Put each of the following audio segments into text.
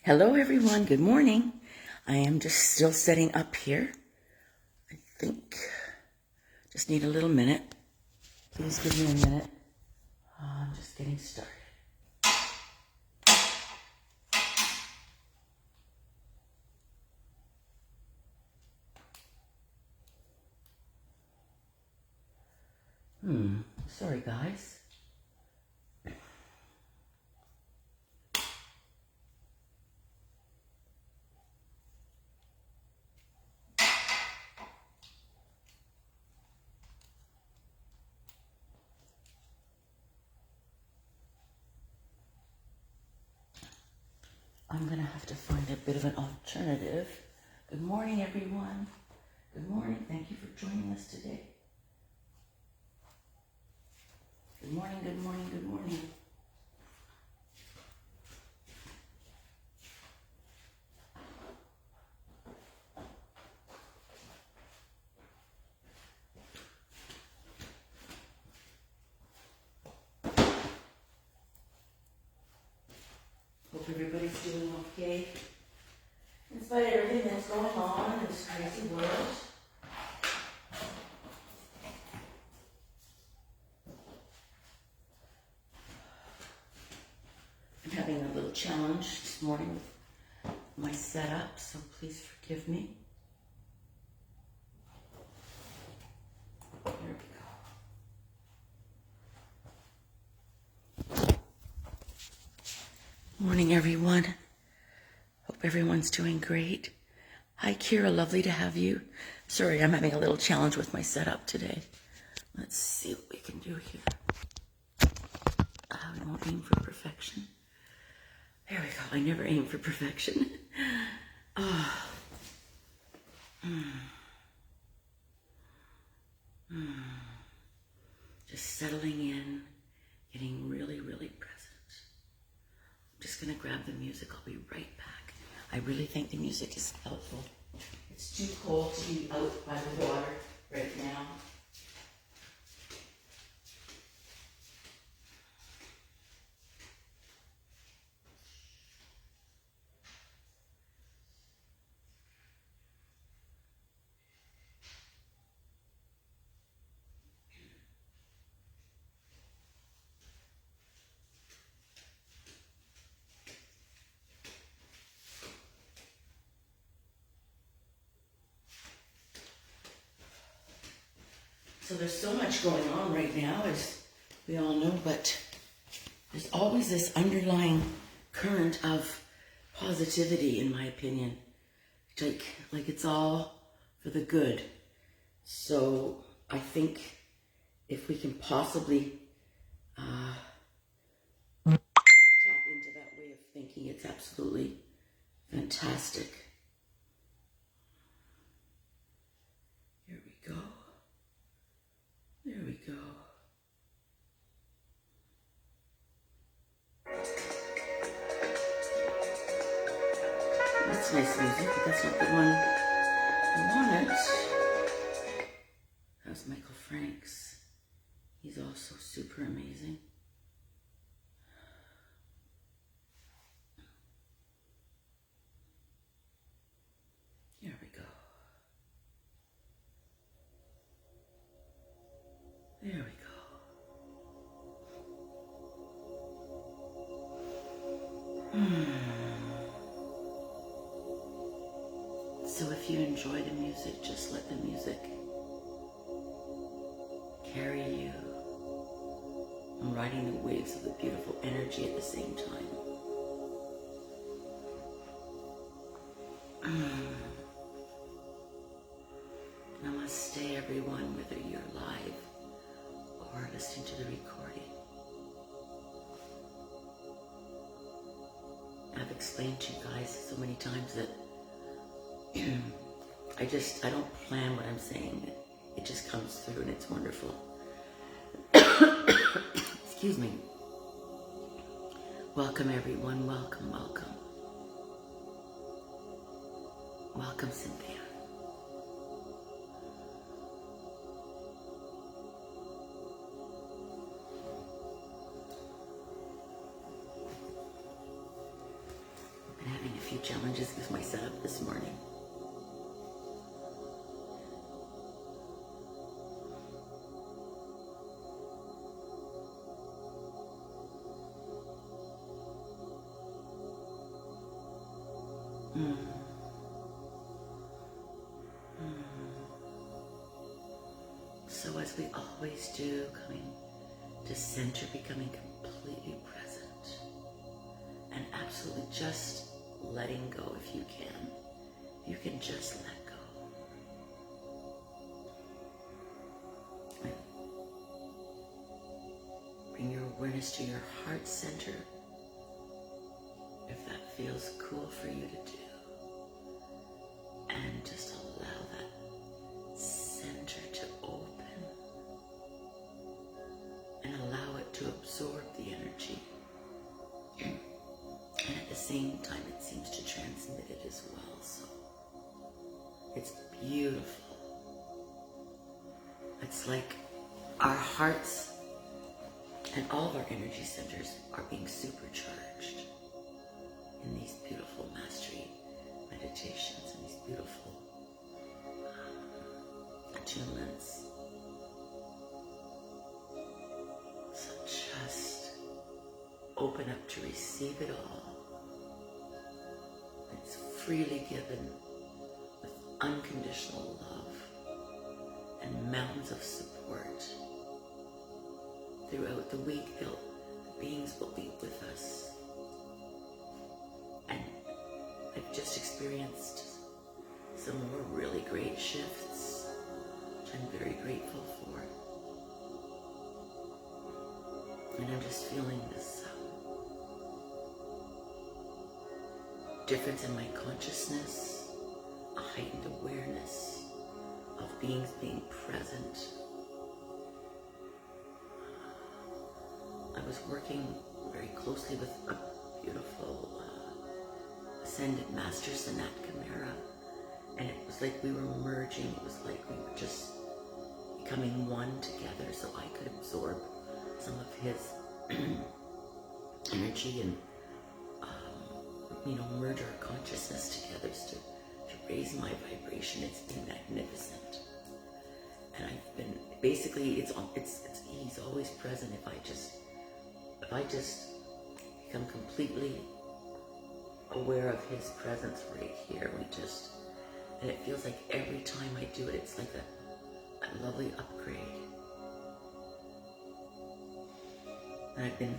Hello everyone, good morning. I am just still setting up here. I think just need a little minute. Please give me a minute. I'm just getting started. Sorry guys. I'm gonna have to find a bit of an alternative. Good morning everyone. Good morning, thank you for joining us today. Good morning, good morning, good morning. Hope everybody's doing okay. In spite of everything that's going on in this crazy world. I'm having a little challenge this morning with my setup, so please forgive me. There we go. Morning, everyone. Hope everyone's doing great. Hi, Kira. Lovely to have you. Sorry, I'm having a little challenge with my setup today. Let's see what we can do here. We won't aim for perfection. There we go. I never aim for perfection. Just settling in, getting really, really present. I'm just going to grab the music. I'll be right back. I really think the music is helpful. It's too cold to be out by the water right now. So there's so much going on right now, as we all know, but there's always this underlying current of positivity, in my opinion. Like it's all for the good. So I think if we can possibly tap into that way of thinking, it's absolutely fantastic. Here we go. There we go. That's nice music, but that's not the one I wanted. That was Michael Frank's. He's also super amazing. Here we go. There we go. So if you enjoy the music, just let the music carry you. I'm riding the waves of the beautiful energy at the same time. Namaste, everyone, whether you're live or listening to the recording. I've explained to you guys so many times that I don't plan what I'm saying. It just comes through and it's wonderful. Excuse me. Welcome everyone, welcome, welcome. Welcome, Cynthia. Been having a challenges with my setup this morning. So as we always do, coming to center, becoming completely present, and absolutely just letting go if you can. You can just let go. And bring your awareness to your heart center, if that feels cool for you to do. And just allow that center to open and allow it to absorb the energy. And at the same time, it seems to transmit it as well. So it's beautiful. It's like our hearts and all of our energy centers are being supercharged in these beautiful mastery meditations and these beautiful attunements. So just open up to receive it all. It's freely given with unconditional love and mountains of support. Throughout the week, the beings will be with us. And I've just experienced some more really great shifts, which I'm very grateful for. And I'm just feeling this difference in my consciousness, a heightened awareness of beings being present. I was working very closely with a beautiful Ascended Master Sanat Chimera, and it was like we were merging. It was like we were just becoming one together, so I could absorb some of his energy and merge our consciousness together to raise my vibration. It's been magnificent, and I've been basically he's always present if I just become completely aware of his presence right here. And it feels like every time I do it, it's like a lovely upgrade. And I've been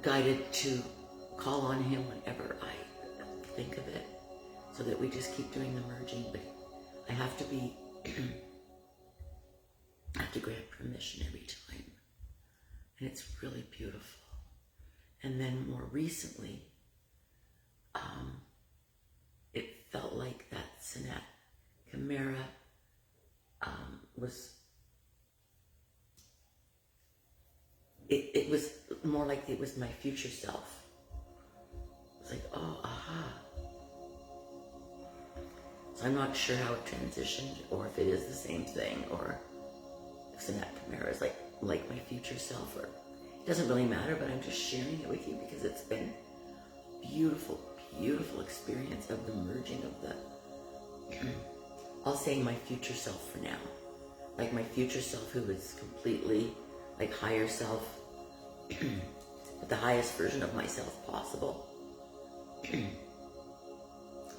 guided to call on him whenever I think of it, so that we just keep doing the merging. But I have to grant permission every time. And it's really beautiful. And then more recently, it felt like that Sanat Chimera it was more like it was my future self. It's like, oh, aha. So I'm not sure how it transitioned, or if it is the same thing, or if Sanat Chimera is like my future self, or it doesn't really matter, but I'm just sharing it with you because it's been beautiful, beautiful experience of the merging of the, I'll say my future self for now. Like my future self who is completely like higher self, but the highest version of myself possible.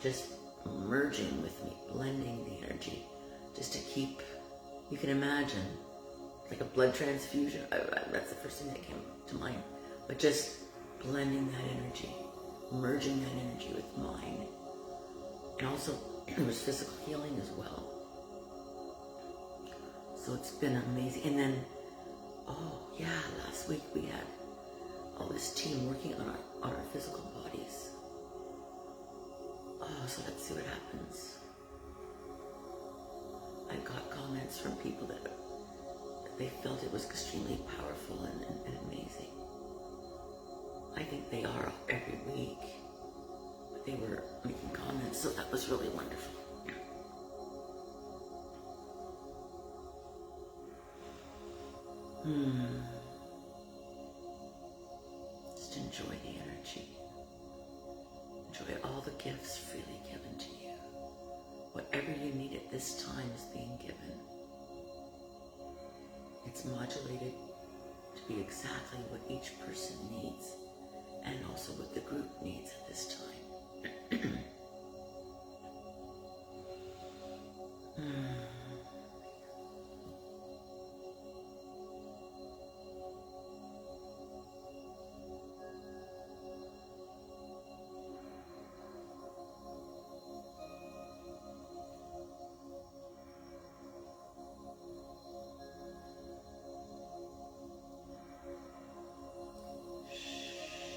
Just merging with me, blending the energy, just to keep, you can imagine, like a blood transfusion. That's the first thing that came to mind. But just blending that energy, merging that energy with mine. And also, there was physical healing as well. So it's been amazing. And then, oh yeah, last week we had all this team working on our physical bodies. Oh, so let's see what happens. I got comments from people that they felt it was extremely powerful and amazing. I think they are every week. But they were making comments, so that was really wonderful. Just enjoy the energy. Enjoy all the gifts freely given to you. Whatever you need at this time is being given. It's modulated to be exactly what each person needs and also what the group needs at this time.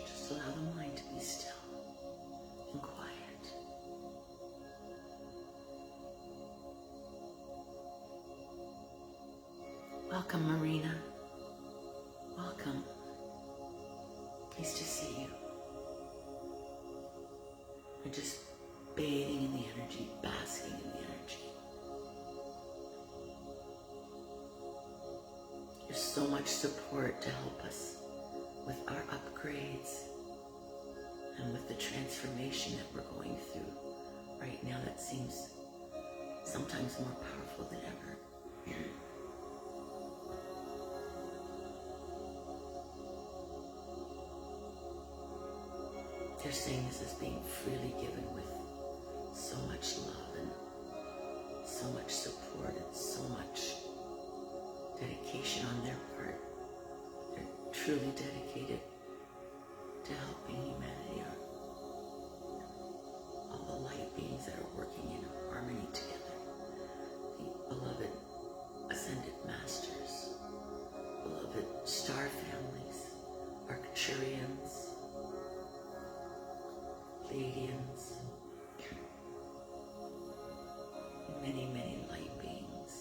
Just allow the mind to be still and quiet. Welcome, Marina. Welcome. Nice to see you. We're just bathing in the energy, basking in the energy. There's so much support to help us with our upgrades and with the transformation that we're going through right now that seems sometimes more powerful than ever. They're saying this is being freely given with so much love and so much support and so much dedication on their part. They're truly dedicated to helping humanity out. All the light beings that are working in harmony together. The beloved Ascended Masters, beloved star families, Arcturians, Pleiadians, many, many light beings,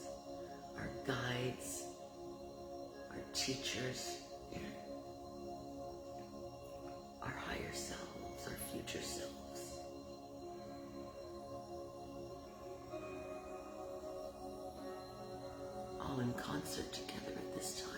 our guides, our teachers, our higher selves, our future selves. All in concert together at this time.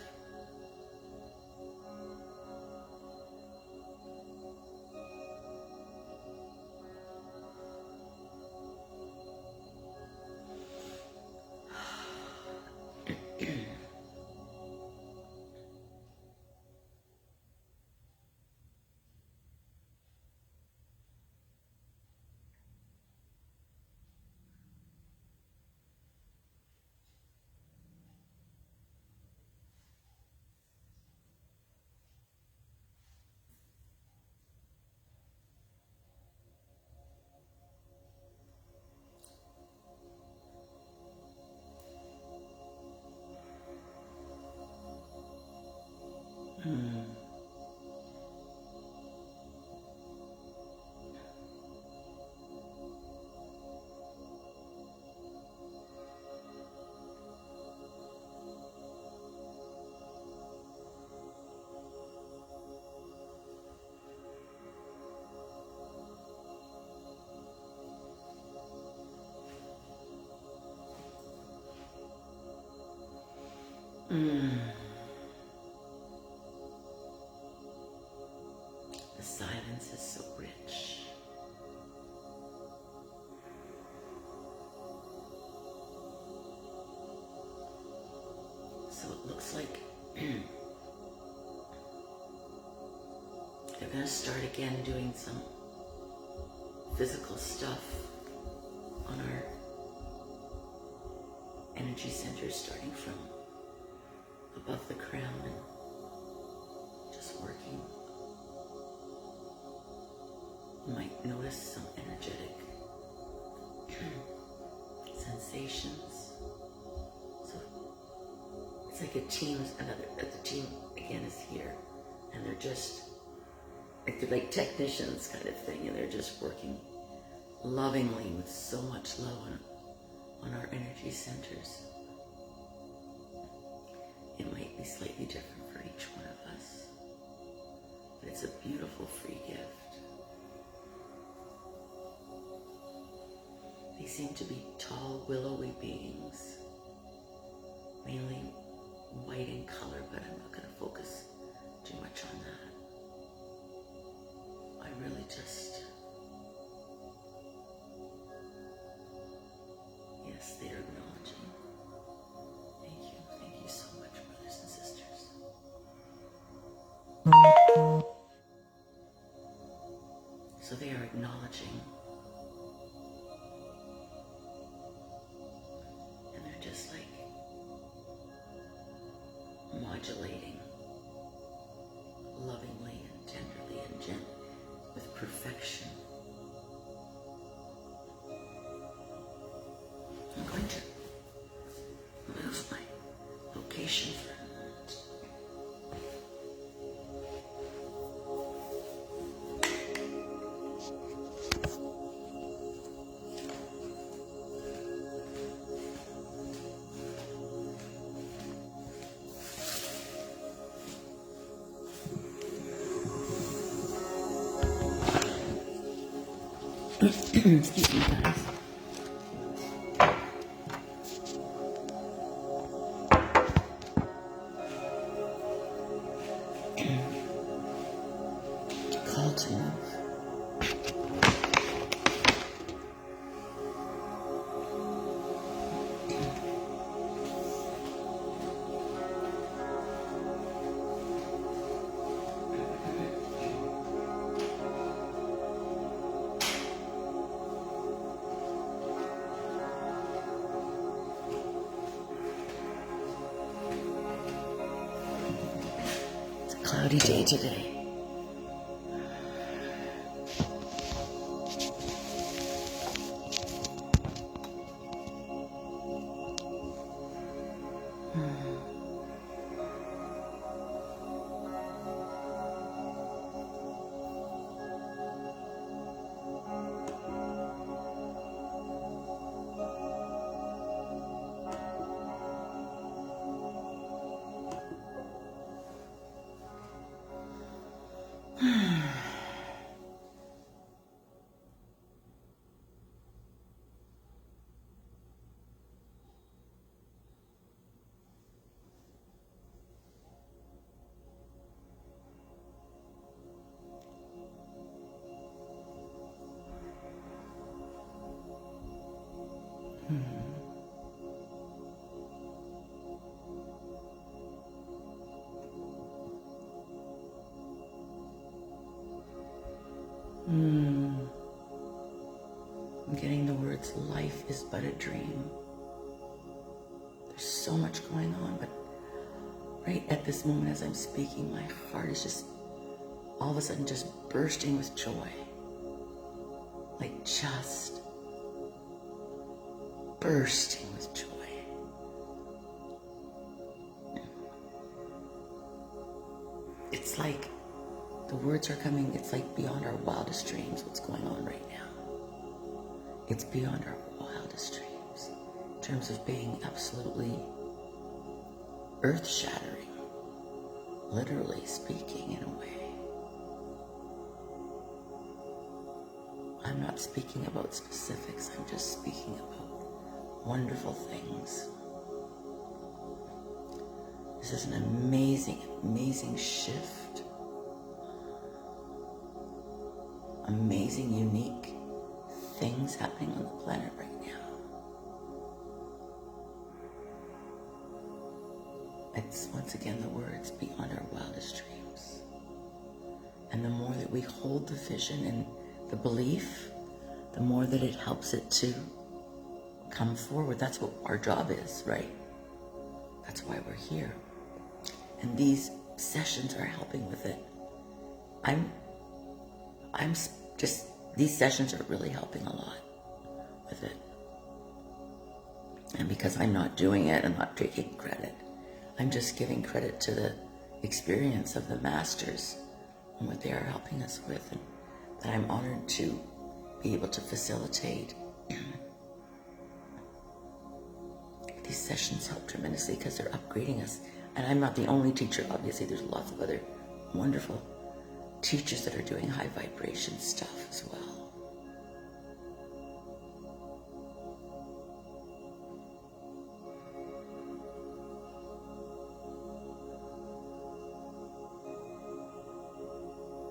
The silence is so rich. So it looks like they're going to start again doing some physical stuff on our energy centers, starting from above the crown and just working. You might notice some energetic sensations. So it's like a team, the team again is here, and they're just, they're like technicians kind of thing, and they're just working lovingly with so much love on our energy centers. It might be slightly different for each one of us, but it's a beautiful free gift. They seem to be tall, willowy beings, mainly white in color, but I'm not going to focus too much on that. I really just So they are acknowledging, and they're just like modulating lovingly and tenderly and gently with perfection. I'm going to move my location for a moment. Excuse me, guys. Call to move. It's a cloudy day today. I'm getting the words, life is but a dream. There's so much going on, but right at this moment as I'm speaking, my heart is just all of a sudden just bursting with joy. Like just bursting with joy. It's like the words are coming, it's like beyond our wildest dreams what's going on right now. It's beyond our wildest dreams in terms of being absolutely earth-shattering, literally speaking in a way. I'm not speaking about specifics, I'm just speaking about wonderful things. This is an amazing, amazing shift. Amazing, unique things happening on the planet right now. It's once again the words beyond our wildest dreams. And the more that we hold the vision and the belief, the more that it helps it to come forward. That's what our job is, right? That's why we're here. And these sessions are helping with it. These sessions are really helping a lot with it. And because I'm not doing it, I'm not taking credit. I'm just giving credit to the experience of the masters and what they are helping us with. And that I'm honored to be able to facilitate. These sessions help tremendously because they're upgrading us. And I'm not the only teacher, obviously. There's lots of other wonderful teachers that are doing high vibration stuff as well.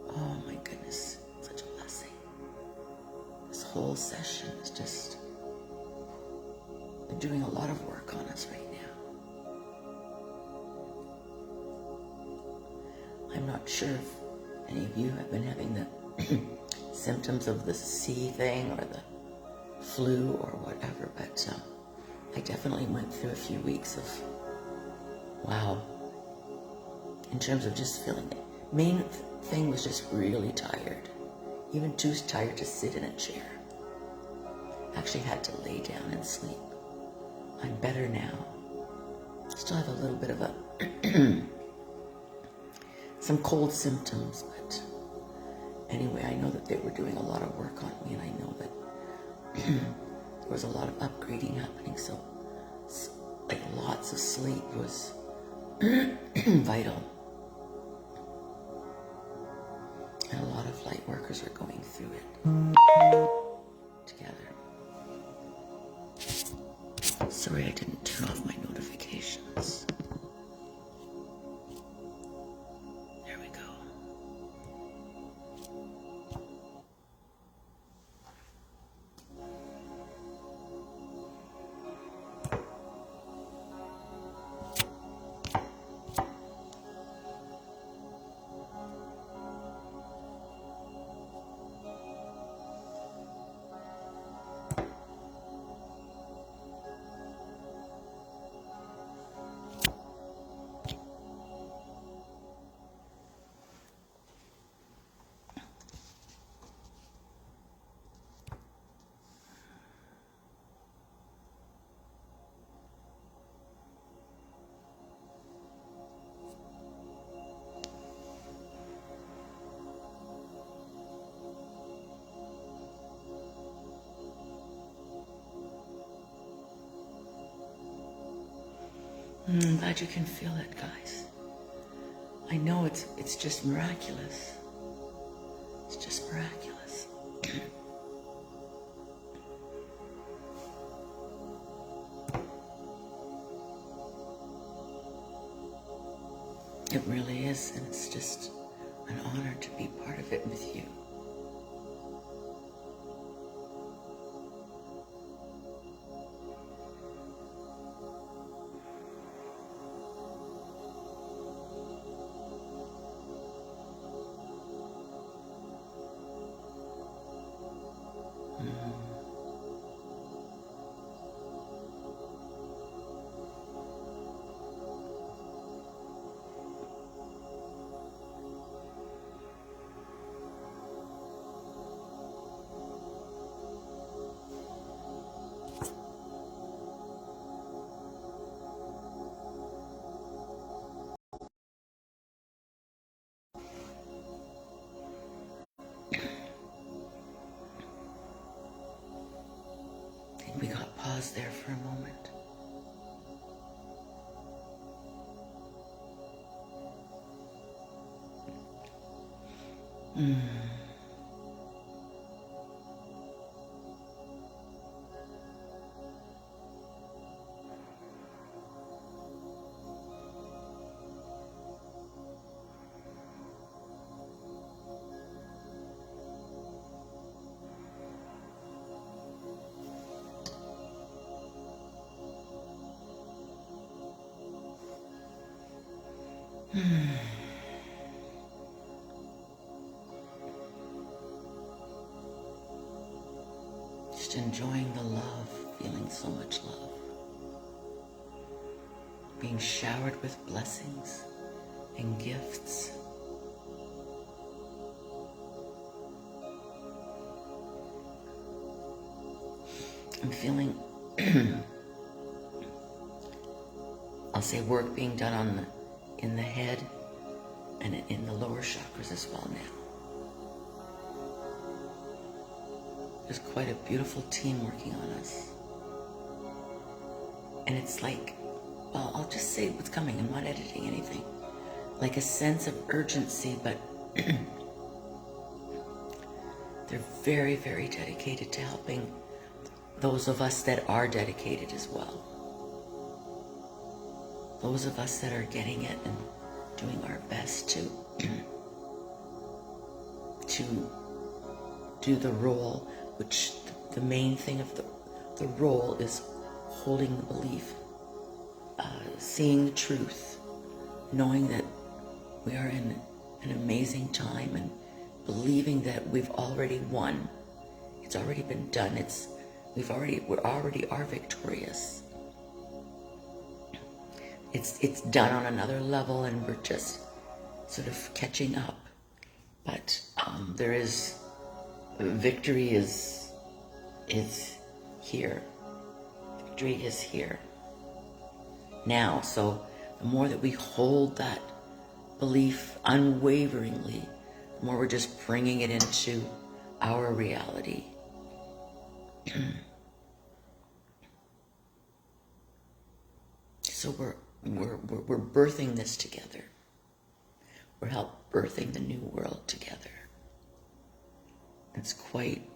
Oh my goodness, such a blessing. This whole session is just, they're doing a lot of work on us right now. I'm not sure if any of you have been having the symptoms of the C thing or the flu or whatever, but I definitely went through a few weeks of, wow, in terms of just feeling it. Main thing was just really tired, even too tired to sit in a chair. Actually had to lay down and sleep. I'm better now. Still have a little bit of some cold symptoms, but anyway, I know that they were doing a lot of work on me, and I know that there was a lot of upgrading happening, so like lots of sleep was vital. And a lot of light workers are going through it together. Sorry, I didn't turn off my notifications. There we go. I'm glad you can feel it, guys. I know it's just miraculous. It's just miraculous. It really is, and it's just an honor to be part of it with you. We got paused there for a moment. Just enjoying the love, feeling so much love. Being showered with blessings and gifts. I'm feeling, I'll say, work being done in the head and in the lower chakras as well now. There's quite a beautiful team working on us. And it's like, well, I'll just say what's coming. I'm not editing anything. Like a sense of urgency, but they're very, very dedicated to helping those of us that are dedicated as well. Those of us that are getting it and doing our best to do the role, which the main thing of the role is holding the belief, seeing the truth, knowing that we are in an amazing time and believing that we've already won. It's already been done. We already are victorious. It's done on another level, and we're just sort of catching up. But there is victory is here. Victory is here now. So the more that we hold that belief unwaveringly, the more we're just bringing it into our reality. So we're birthing this together. We're help birthing the new world together. It's quite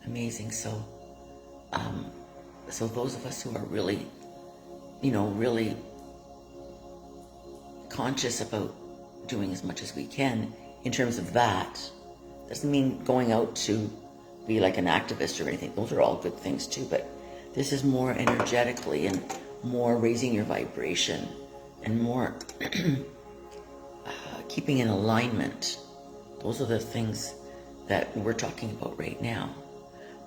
amazing. So those of us who are really, really conscious about doing as much as we can in terms of that, doesn't mean going out to be like an activist or anything. Those are all good things too, but this is more energetically and more raising your vibration and more keeping in alignment. Those are the things that we're talking about right now.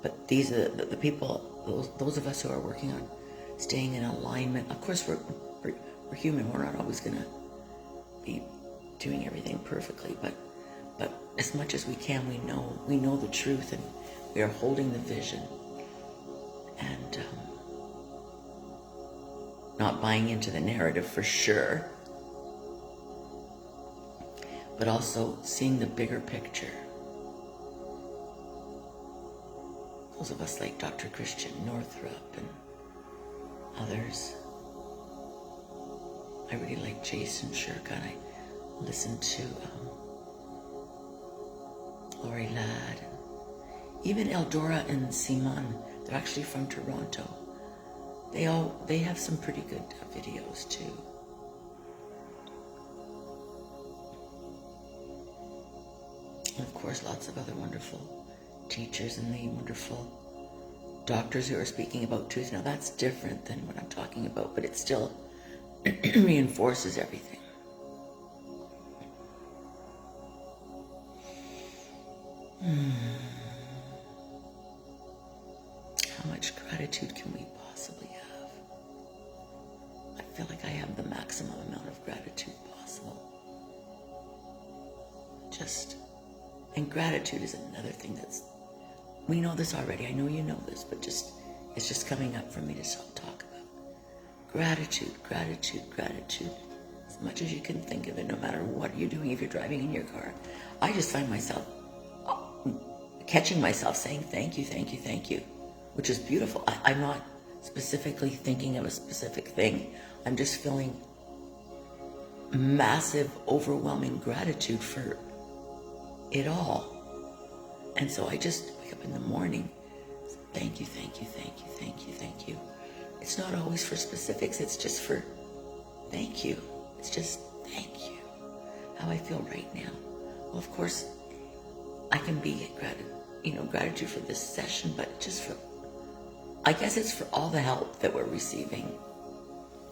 But these are the people, those of us who are working on staying in alignment. Of course, we're human. We're not always going to be doing everything perfectly, but as much as we can, we know the truth, and we are holding the vision, and not buying into the narrative for sure, but also seeing the bigger picture. Those of us like Dr. Christian Northrup and others. I really like Jason Shirka, and I listened to Lori Ladd, even Eldora and Simon. They're actually from Toronto. They have some pretty good videos too. And of course, lots of other wonderful teachers and the wonderful doctors who are speaking about truth. Now that's different than what I'm talking about, but it still reinforces everything. How much gratitude can we possibly have? I feel like I have the maximum amount of gratitude possible. And gratitude is another thing we know this already. I know you know this, but it's just coming up for me to talk about. Gratitude. As much as you can think of it, no matter what you're doing, if you're driving in your car. I just find myself catching myself saying thank you, which is beautiful. I'm not specifically thinking of a specific thing. I'm just feeling massive, overwhelming gratitude for it all. And so I just wake up in the morning, thank you. It's not always for specifics, it's just for thank you. It's just thank you. How I feel right now. Well, of course, I can be gratitude for this session, but I guess it's for all the help that we're receiving,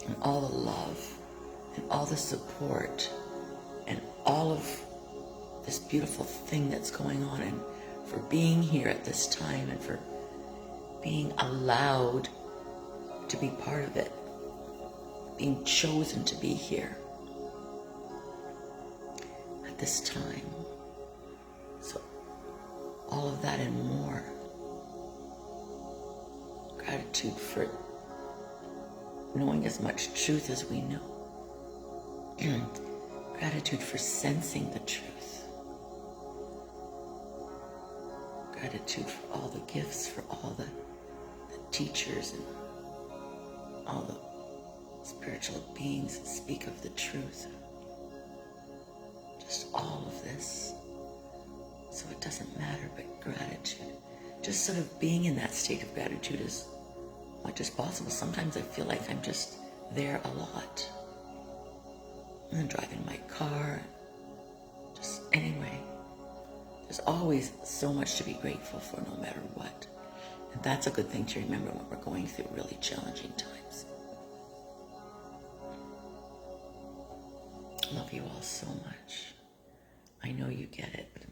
and all the love, and all the support, and all of this beautiful thing that's going on, and for being here at this time, and for being allowed to be part of it, being chosen to be here at this time. So all of that and more. Gratitude for knowing as much truth as we know. Gratitude for sensing the truth. Gratitude for all the gifts, for all the teachers and all the spiritual beings that speak of the truth. Just all of this. So it doesn't matter, but gratitude. Just sort of being in that state of gratitude as much as possible. Sometimes I feel like I'm just there a lot. And then driving my car. Just anyway. There's always so much to be grateful for no matter what. And that's a good thing to remember when we're going through really challenging times. Love you all so much. I know you get it, but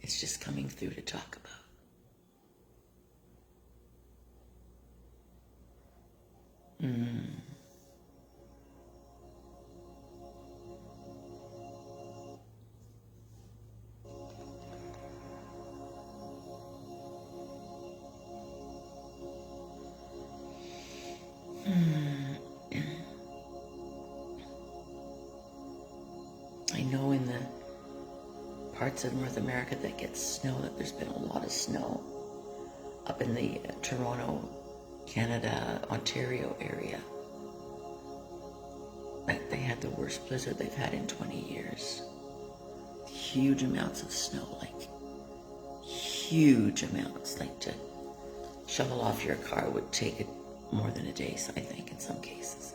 it's just coming through to talk about. I know in the parts of North America that get snow, that there's been a lot of snow up in the Toronto, Canada, Ontario area. That they had the worst blizzard they've had in 20 years. Huge amounts of snow, like huge amounts. Like to shovel off your car would take it more than a day, so I think, in some cases.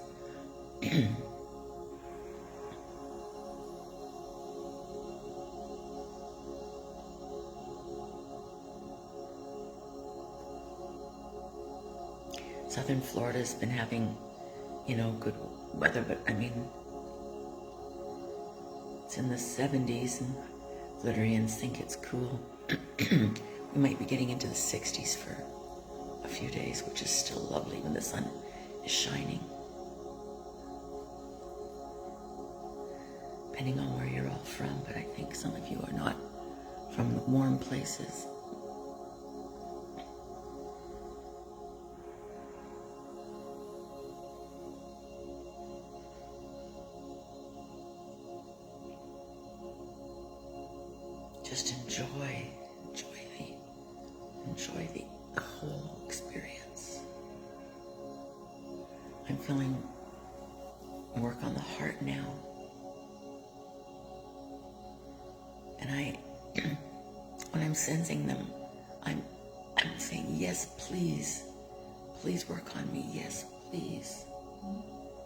Southern Florida's been having, good weather, but I mean, it's in the 70s and Floridians think it's cool. We might be getting into the 60s for a few days, which is still lovely when the sun is shining. Depending on where you're all from, but I think some of you are not from the warm places. Just enjoy the whole experience. I'm feeling work on the heart now. And when I'm sensing them, I'm saying, yes, please work on me. Yes, please.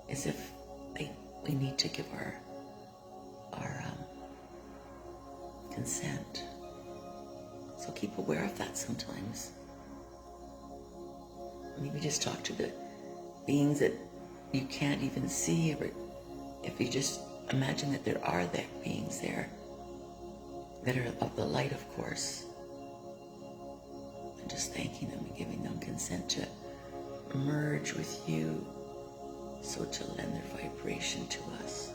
As if we need to give our consent. So keep aware of that sometimes. Maybe just talk to the beings that you can't even see, or if you just imagine that there are beings there that are of the light, of course, and just thanking them and giving them consent to merge with you, so to lend their vibration to us.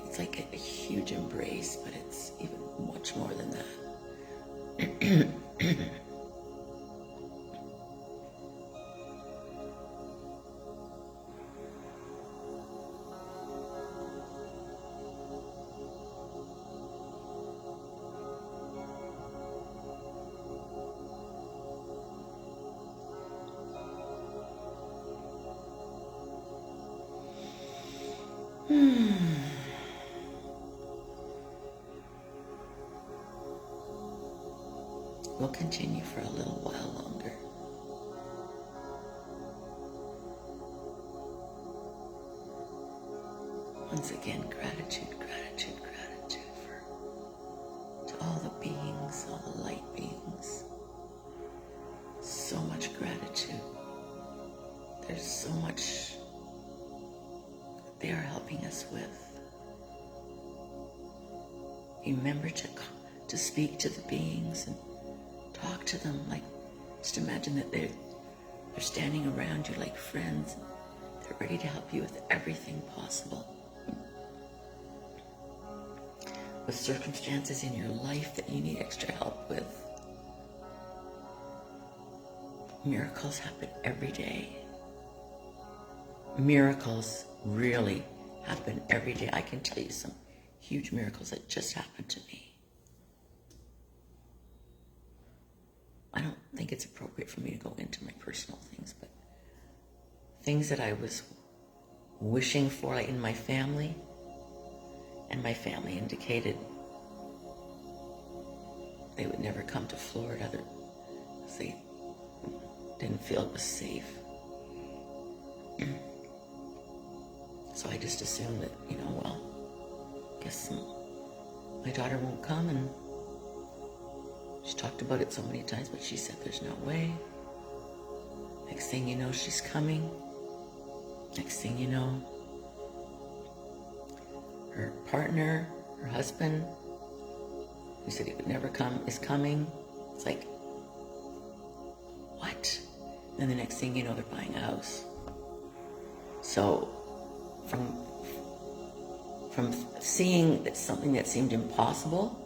It's like a huge embrace, but it's even much more than that. We'll continue for a little while longer. Once again, gratitude to all the beings, all the light beings. So much gratitude. There's so much they are helping us with. Remember to speak to the beings and talk to them, like, just imagine that they're standing around you like friends. They're ready to help you with everything possible. With circumstances in your life that you need extra help with. Miracles happen every day. Miracles really happen every day. I can tell you some huge miracles that just happened to me. I don't think it's appropriate for me to go into my personal things, but things that I was wishing for, like in my family, and my family indicated they would never come to Florida because they didn't feel it was safe. So I just assumed that, guess my daughter won't come, and She talked about it so many times, but she said there's no way. Next thing you know, she's coming. Next thing you know, her partner, her husband, who said he would never come, is coming. It's like, what? And the next thing you know, they're buying a house. So from seeing that something that seemed impossible,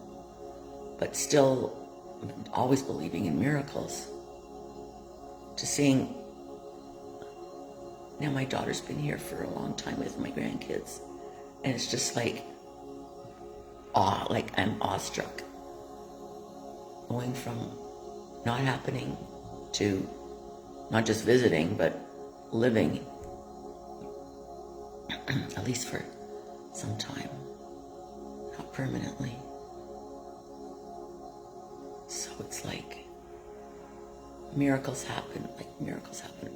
but still always believing in miracles, to seeing, now my daughter's been here for a long time with my grandkids, and it's just like awe, like I'm awestruck. Going from not happening to not just visiting, but living, at least for some time, not permanently. So it's like miracles happen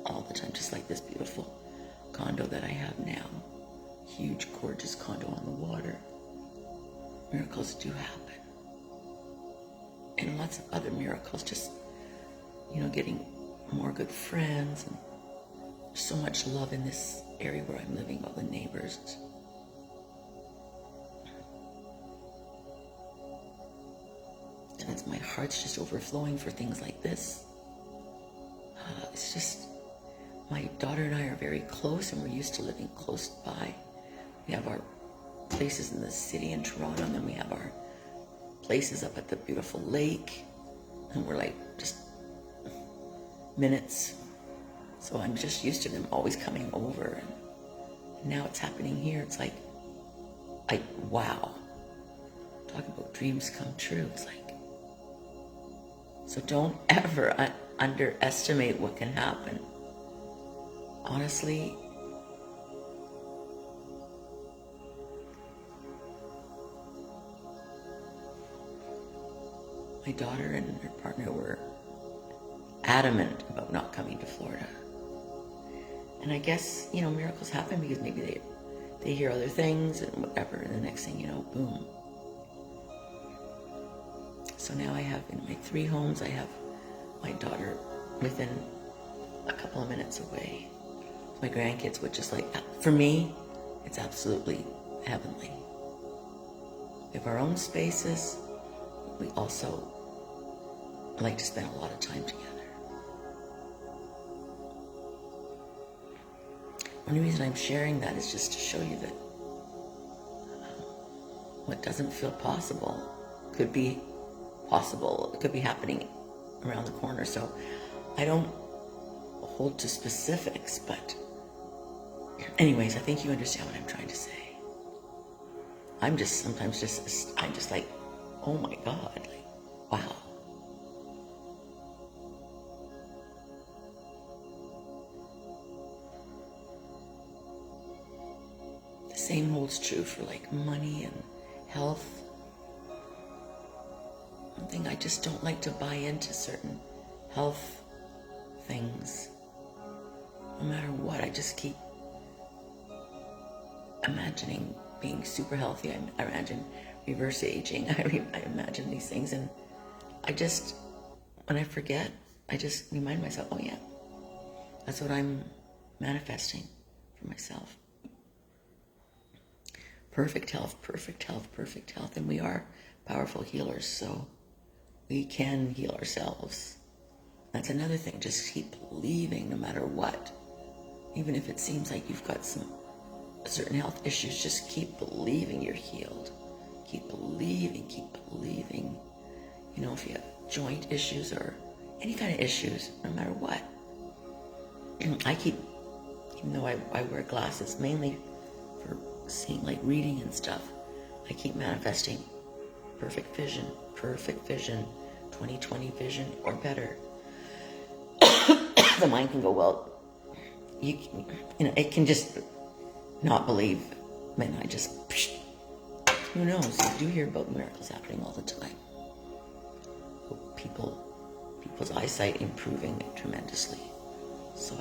all the time, just like this beautiful condo that I have now. Huge, gorgeous condo on the water. Miracles do happen. And lots of other miracles, just, getting more good friends, and there's so much love in this area where I'm living, all the neighbors. And it's, my heart's just overflowing for things like this. It's just, my daughter and I are very close, and we're used to living close by. We have our places in the city in Toronto, and then we have our places up at the beautiful lake, and we're like just minutes. So I'm just used to them always coming over, and now it's happening here. It's like, wow. Talk about dreams come true. It's like, so don't ever underestimate what can happen. Honestly, my daughter and her partner were adamant about not coming to Florida. And I guess, miracles happen because maybe they hear other things and whatever, and the next thing you know, boom. So now I have, in my 3 homes, I have my daughter within a couple of minutes away. My grandkids, which is like, for me, it's absolutely heavenly. We have our own spaces. We also like to spend a lot of time together. One reason I'm sharing that is just to show you that what doesn't feel possible could be possible. It could be happening around the corner. So I don't hold to specifics, but anyways, I think you understand what I'm trying to say. I'm just like, oh my God, like, wow. The same holds true for like money and health. One thing, I just don't like to buy into certain health things. No matter what, I just keep imagining being super healthy. I imagine reverse aging. I imagine these things, and when I forget, I just remind myself, oh yeah, that's what I'm manifesting for myself. Perfect health, perfect health, perfect health. And we are powerful healers, so we can heal ourselves. That's another thing. Just keep believing no matter what. Even if it seems like you've got some certain health issues, just keep believing you're healed. Keep believing, keep believing. If you have joint issues or any kind of issues, no matter what. I keep, even though I wear glasses mainly for seeing, like reading and stuff, I keep manifesting perfect vision, 20/20 vision or better. The mind can go, well, it can just not believe. Man, who knows? You do hear about miracles happening all the time. People's eyesight improving tremendously. So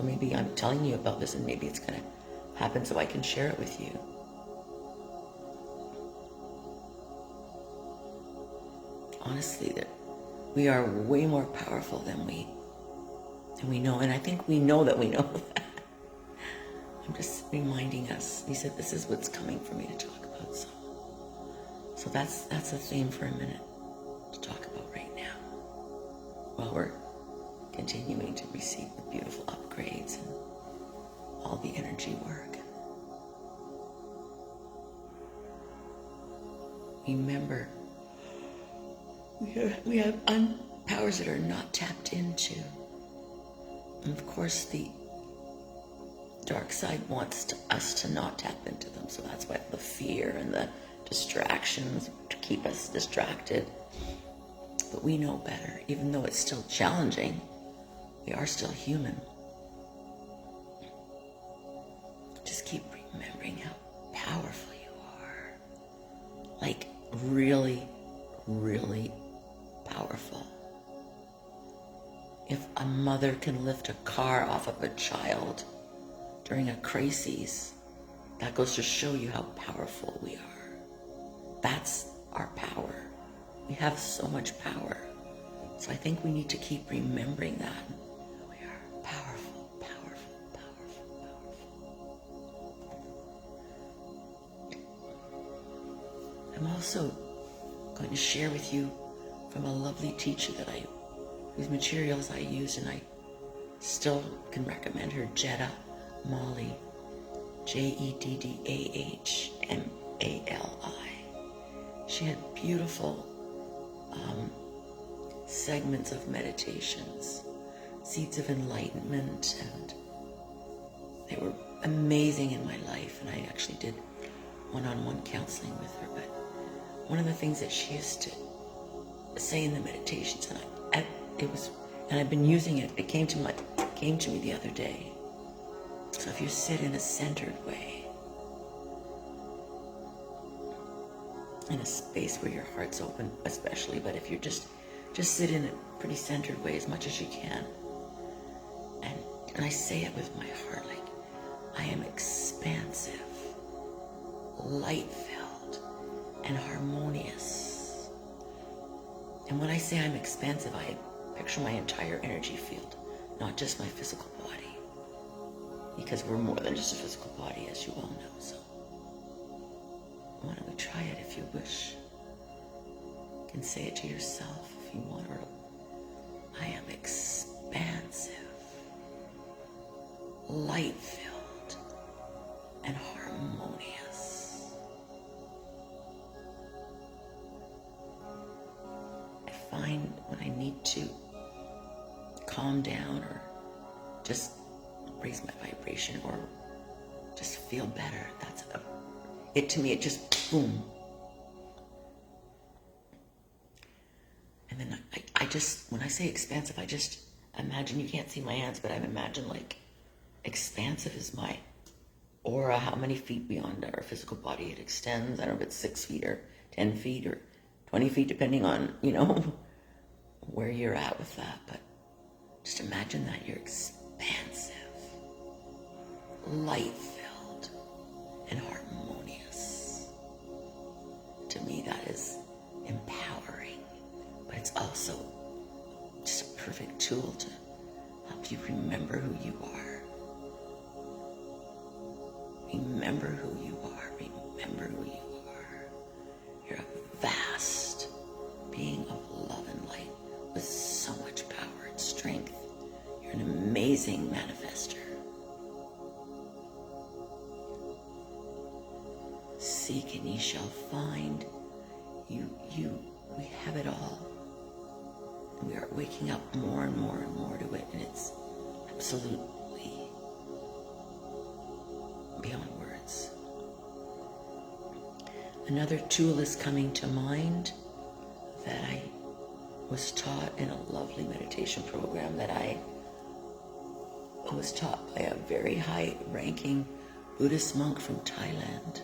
maybe I'm telling you about this, and maybe it's going to happen so I can share it with you. honestly, that we are way more powerful than we know. And I think we know that we know that. I'm just reminding us. He said, this is what's coming for me to talk about. So that's a theme for a minute to talk about right now, while we're continuing to receive the beautiful upgrades and all the energy work. Remember, we have powers that are not tapped into. And of course, the dark side wants us to not tap into them. So that's why the fear and the distractions to keep us distracted. But we know better. Even though it's still challenging, we are still human. Just keep remembering how powerful you are. Like really, really powerful. If a mother can lift a car off of a child during a crisis, that goes to show you how powerful we are. That's our power. We have so much power. So I think we need to keep remembering that. We are powerful, powerful, powerful, powerful. I'm also going to share with you from a lovely teacher whose materials I use, and I still can recommend her, Jetta Molly, Jeddahmali. She had beautiful segments of meditations, seeds of enlightenment, and they were amazing in my life. And I actually did one-on-one counseling with her. But one of the things that she used to say in the meditations, and I've been using it. It came to me the other day. So if you sit in a centered way, in a space where your heart's open, especially, but if you're just sit in a pretty centered way as much as you can, and I say it with my heart, like, I am expansive, light-filled, and harmonious. And when I say I'm expansive, I picture my entire energy field, not just my physical body. Because we're more than just a physical body, as you all know. So why don't we try it if you wish? You can say it to yourself if you want, or I am expansive, light-filled, and harmonious. I find when I need to calm down or just raise my vibration or just feel better, to me, it just boom. And then I just, when I say expansive, I just imagine, you can't see my hands, but I imagine like expansive is my aura, how many feet beyond our physical body it extends. I don't know if it's 6 feet or 10 feet or 20 feet, depending on, where you're at with that. But just imagine that you're expansive, light-filled, and harmonious. To me, that is empowering, but it's also just a perfect tool to help you remember who you are. Remember who you are. Remember who you are. You're a vast being of love and light with so much power and strength. You're an amazing manifester. Seek and ye shall find. We have it all. And we are waking up more and more and more to it, and it's absolutely beyond words. Another tool is coming to mind that I was taught in a lovely meditation program that I was taught by a very high-ranking Buddhist monk from Thailand.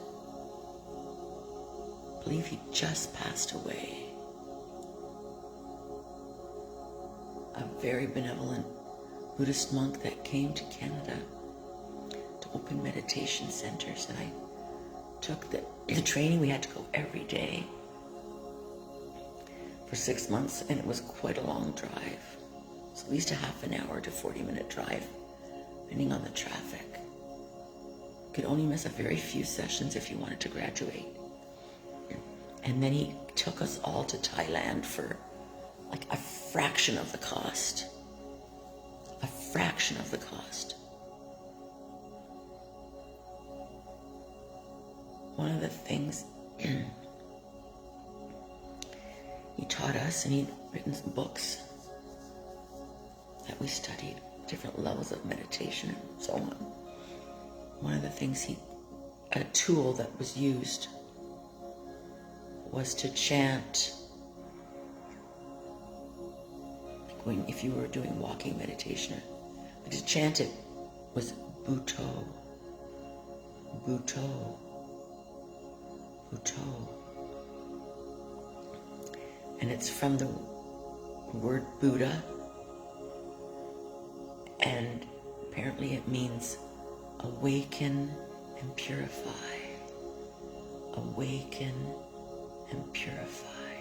I believe he just passed away. A very benevolent Buddhist monk that came to Canada to open meditation centers, and I took the training. We had to go every day for 6 months, and it was quite a long drive. So at least a half an hour to 40-minute drive, depending on the traffic. You could only miss a very few sessions if you wanted to graduate. And then he took us all to Thailand for like a fraction of the cost. A fraction of the cost. One of the things he taught us, and he'd written some books that we studied, different levels of meditation and so on. One of the things a tool that was used was to chant, like if you were doing walking meditation, like to chant it was Bhutto, Bhutto, Bhutto. And it's from the word Buddha, and apparently it means awaken and purify. Awaken and purify.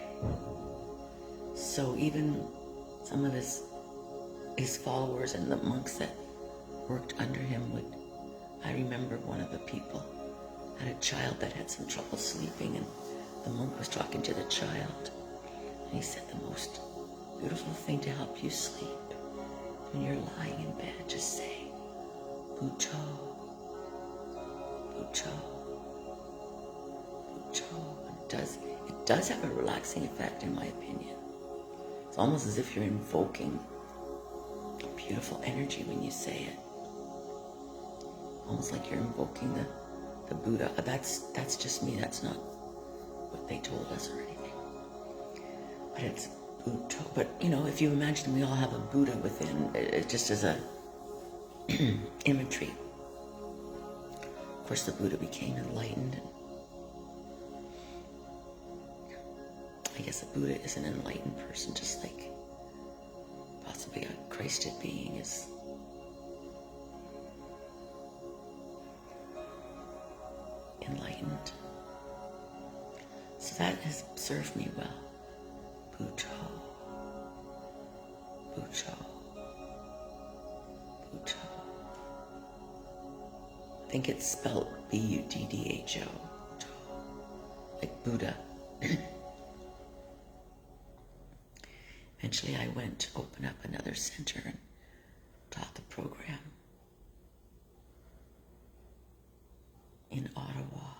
So even some of his followers and the monks that worked under him I remember one of the people had a child that had some trouble sleeping, and the monk was talking to the child, and he said the most beautiful thing to help you sleep, when you're lying in bed, just say, Bhutto, Bhutto, Bhutto. It does have a relaxing effect, in my opinion. It's almost as if you're invoking a beautiful energy when you say it. Almost like you're invoking the Buddha. That's just me. That's not what they told us or anything. But it's Bhutto. But, if you imagine we all have a Buddha within, it just as a imagery. Of course, the Buddha became enlightened. And I guess a Buddha is an enlightened person, just like possibly a Christed being is. Enlightened. So that has served me well. Bhutto, Bhutto, Bhutto. I think it's spelled Buddho, like Buddha. Eventually I went to open up another center and taught the program in Ottawa.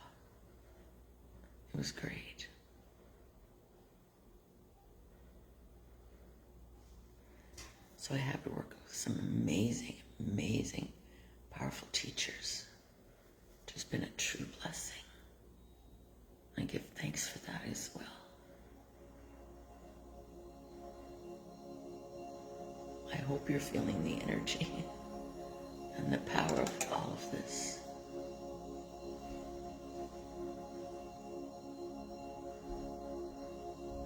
It was great. So I had to work with some amazing, powerful teachers. It's been a true blessing. I give thanks for that as well. I hope you're feeling the energy and the power of all of this.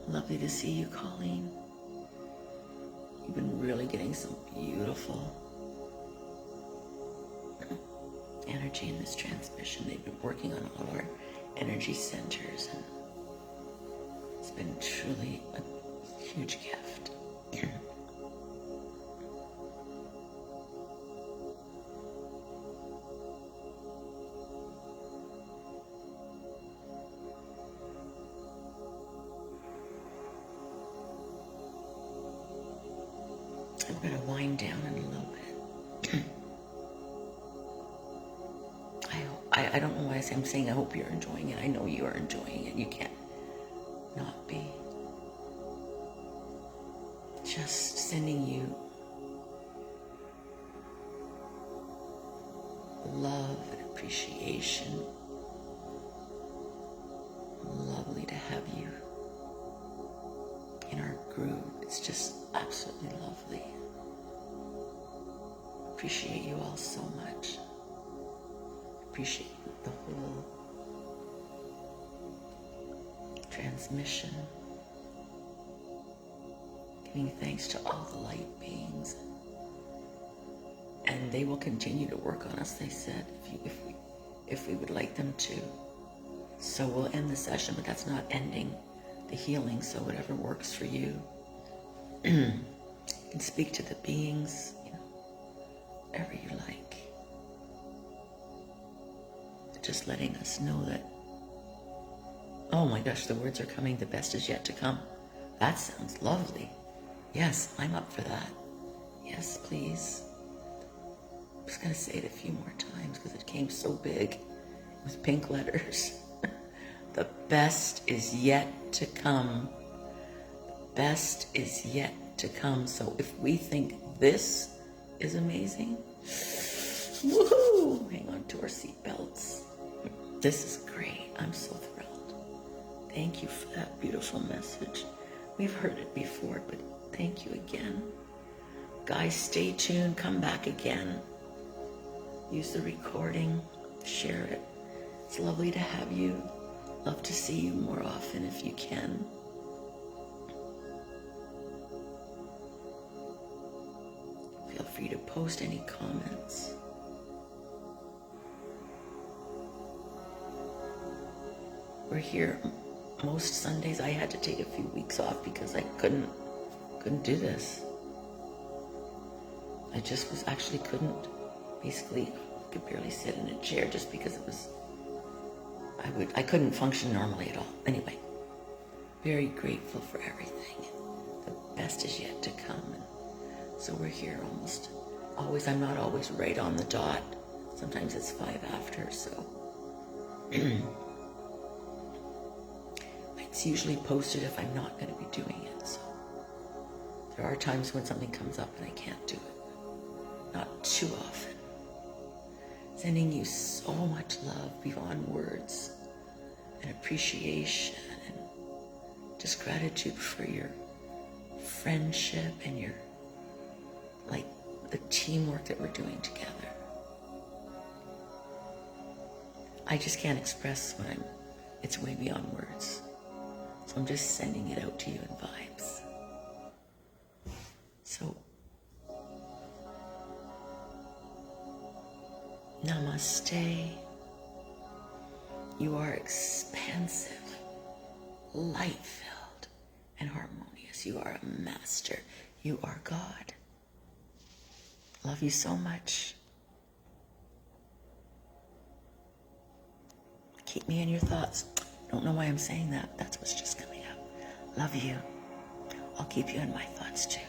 Lovely to see you, Colleen. You've been really getting some beautiful energy in this transmission. They've been working on all our energy centers, and it's been truly a huge gift. I'm going to wind down in a little bit. I don't know why I'm saying I hope you're enjoying it. I know you are enjoying it. You can't not be. Just sending you love and appreciation. Lovely to have you in our group. It's just absolutely lovely. Appreciate you all so much. Appreciate the whole transmission. Giving thanks to all the light beings. And they will continue to work on us, they said, if we would like them to. So we'll end the session, but that's not ending. the healing, so whatever works for you. You can speak to the beings, whatever you like. Just letting us know that, oh my gosh, the words are coming, the best is yet to come. That sounds lovely. Yes, I'm up for that. Yes, please. I'm just going to say it a few more times because it came so big with pink letters. The best is yet to come. The best is yet to come. So if we think this is amazing, woohoo! Hang on to our seatbelts. This is great. I'm so thrilled. Thank you for that beautiful message. We've heard it before, but thank you again. Guys, stay tuned. Come back again. Use the recording. Share it. It's lovely to have you. Love to see you more often if you can. Feel free to post any comments. We're here most Sundays. I had to take a few weeks off because I couldn't do this. I just couldn't. Basically, I could barely sit in a chair just because it was, I couldn't function normally at all. Anyway, very grateful for everything. The best is yet to come. And so we're here almost always. I'm not always right on the dot. Sometimes it's 5 after, so. It's usually posted if I'm not going to be doing it. So there are times when something comes up and I can't do it. Not too often. Sending you so much love beyond words and appreciation and just gratitude for your friendship and your, the teamwork that we're doing together. I just can't express when it's way beyond words. So I'm just sending it out to you in vibes. So, namaste. You are expansive, light-filled, and harmonious. You are a master. You are God. Love you so much. Keep me in your thoughts. Don't know why I'm saying that. That's what's just coming up. Love you. I'll keep you in my thoughts too.